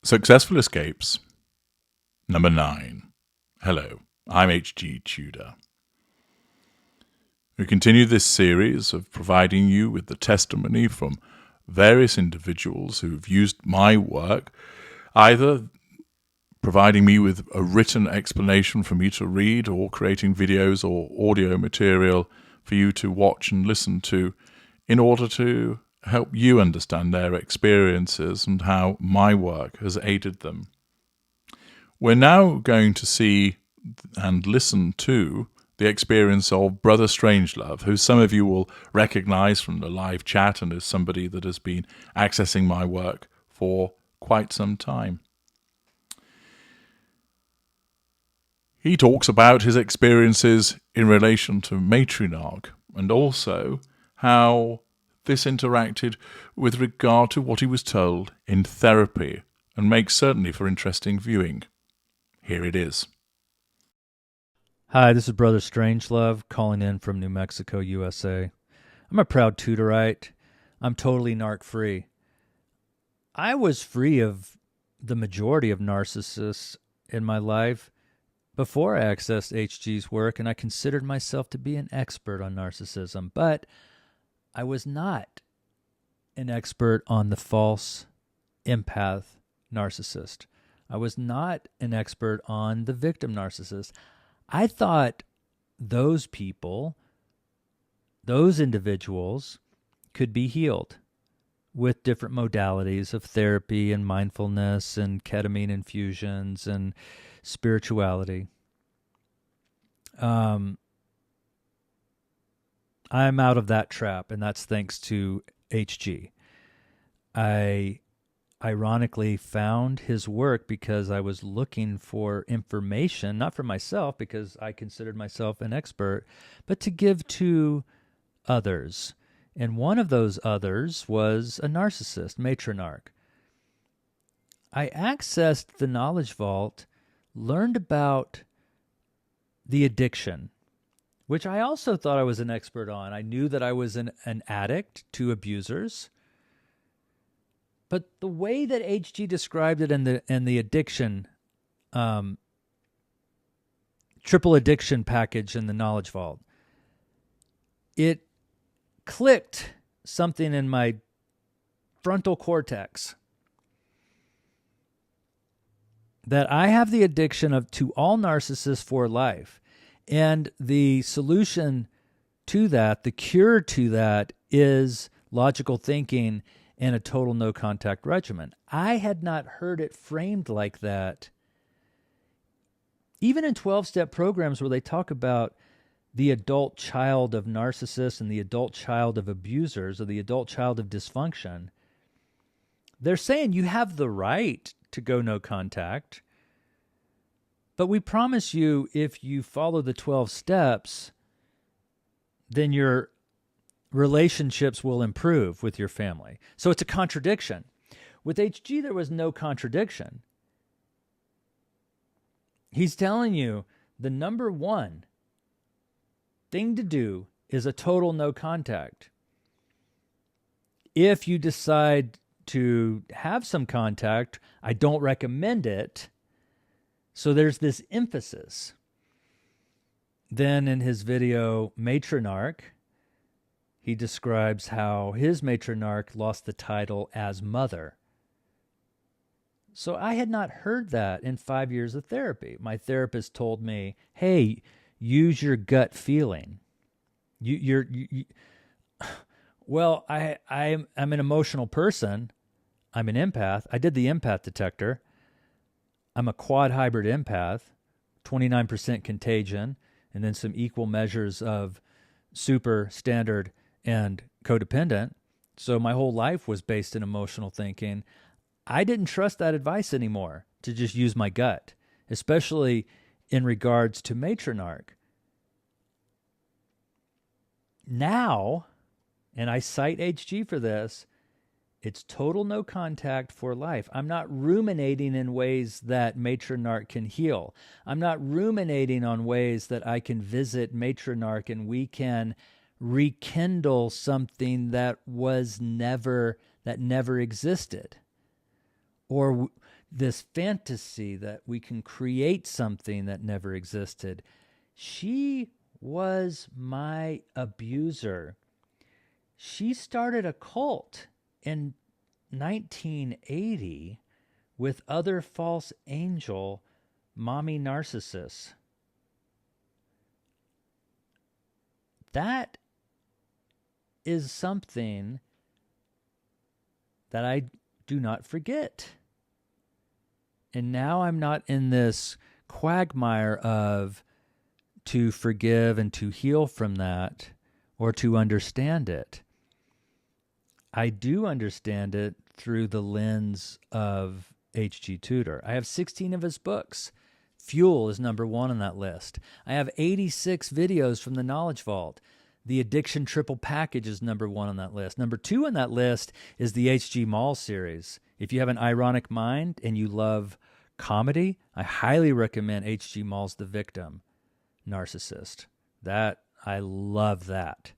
Successful Escapes, number 9. Hello, I'm HG Tudor. We continue this series of providing you with the testimony from various individuals who've used my work, either providing me with a written explanation for me to read or creating videos or audio material for you to watch and listen to in order to help you understand their experiences and how my work has aided them. We're now going to see and listen to the experience of Brother Strangelove, who some of you will recognize from the live chat and is somebody that has been accessing my work for quite some time. He talks about his experiences in relation to matriarch and also how this interacted with regard to what he was told in therapy, and makes certainly for interesting viewing. Here it is. Hi, this is Brother Strangelove calling in from New Mexico, USA. I'm a proud Tudorite. I'm totally narc-free. I was free of the majority of narcissists in my life before I accessed HG's work, and I considered myself to be an expert on narcissism, but I was not an expert on the false empath narcissist. I was not an expert on the victim narcissist. I thought those people, those individuals, could be healed with different modalities of therapy and mindfulness and ketamine infusions and spirituality. I'm out of that trap, and that's thanks to HG. I ironically found his work because I was looking for information, not for myself because I considered myself an expert, but to give to others. And one of those others was a narcissist, matronarch. I accessed the Knowledge Vault, learned about the addiction, which I also thought I was an expert on. I knew that I was an addict to abusers. But the way that HG described it in the addiction, triple addiction package in the Knowledge Vault, it clicked something in my frontal cortex that I have the addiction to all narcissists for life. And the solution to that, the cure to that, is logical thinking and a total no-contact regimen. I had not heard it framed like that. Even in 12-step programs where they talk about the adult child of narcissists and the adult child of abusers or the adult child of dysfunction, they're saying you have the right to go no contact, but we promise you if you follow the 12 steps, then your relationships will improve with your family. So it's a contradiction. With HG, there was no contradiction. He's telling you the number one thing to do is a total no contact. If you decide to have some contact, I don't recommend it. So there's this emphasis. Then in his video, Matronarch, he describes how his matronarch lost the title as mother. So I had not heard that in 5 years of therapy. My therapist told me, hey, use your gut feeling. Well, I'm an emotional person. I'm an empath. I did the empath detector. I'm a quad hybrid empath, 29% contagion, and then some equal measures of super, standard, and codependent. So my whole life was based in emotional thinking. I didn't trust that advice anymore, to just use my gut, especially in regards to matronarch. Now, and I cite HG for this, it's total no contact for life. I'm not ruminating in ways that matronarch can heal. I'm not ruminating on ways that I can visit matronarch and we can rekindle something that never existed. Or this fantasy that we can create something that never existed. She was my abuser. She started a cult in 1980 with other false angel mommy narcissists. That is something that I do not forget. And now I'm not in this quagmire of to forgive and to heal from that or to understand it. I do understand it through the lens of HG Tudor. I have 16 of his books. Fuel is number 1 on that list. I have 86 videos from the Knowledge Vault. The Addiction Triple Package is number 1 on that list. Number 2 on that list is the HG Mall series. If you have an ironic mind and you love comedy, I highly recommend HG Mall's The Victim, Narcissist. I love that.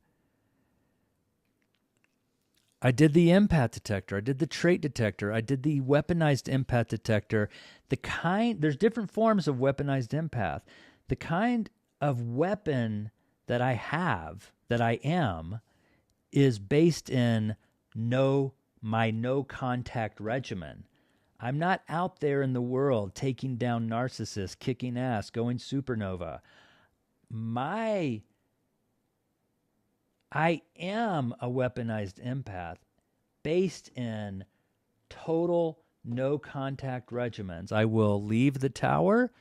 I did the empath detector. I did the trait detector. I did the weaponized empath detector. There's different forms of weaponized empath. The kind of weapon that I have, that I am, is based in my no contact regimen. I'm not out there in the world taking down narcissists, kicking ass, going supernova. I am a weaponized empath based in total no contact regimens. I will leave the tower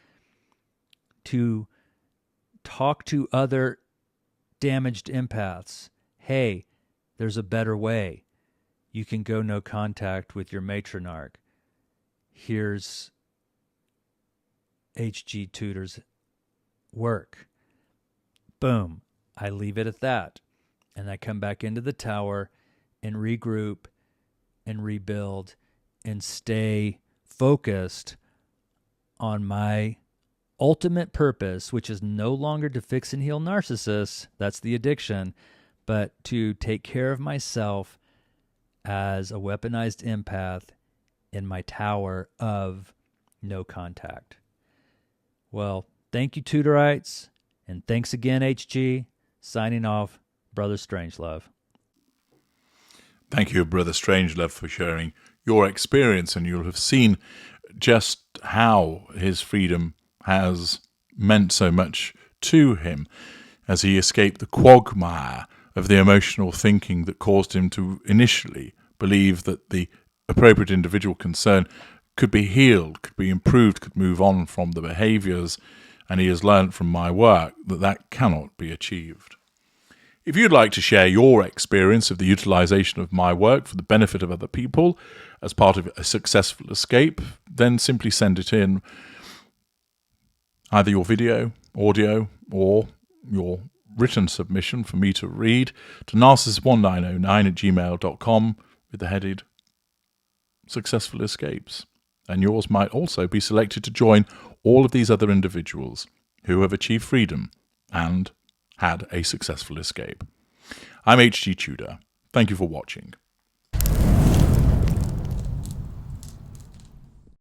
to talk to other damaged empaths. Hey, there's a better way. You can go no contact with your matronarch. Here's HG Tudor's work. Boom. I leave it at that. And I come back into the tower and regroup and rebuild and stay focused on my ultimate purpose, which is no longer to fix and heal narcissists. That's the addiction. But to take care of myself as a weaponized empath in my tower of no contact. Well, thank you, Tudorites. And thanks again, HG. Signing off, Brother Strangelove. Thank you, Brother Strangelove, for sharing your experience, and you'll have seen just how his freedom has meant so much to him as he escaped the quagmire of the emotional thinking that caused him to initially believe that the appropriate individual concerned could be healed, could be improved, could move on from the behaviors, and he has learned from my work that that cannot be achieved. If you'd like to share your experience of the utilization of my work for the benefit of other people as part of a successful escape, then simply send it in, either your video, audio, or your written submission for me to read, to narcissist1909@gmail.com with the headed Successful Escapes. And yours might also be selected to join all of these other individuals who have achieved freedom and had a successful escape. I'm HG Tudor. Thank you for watching.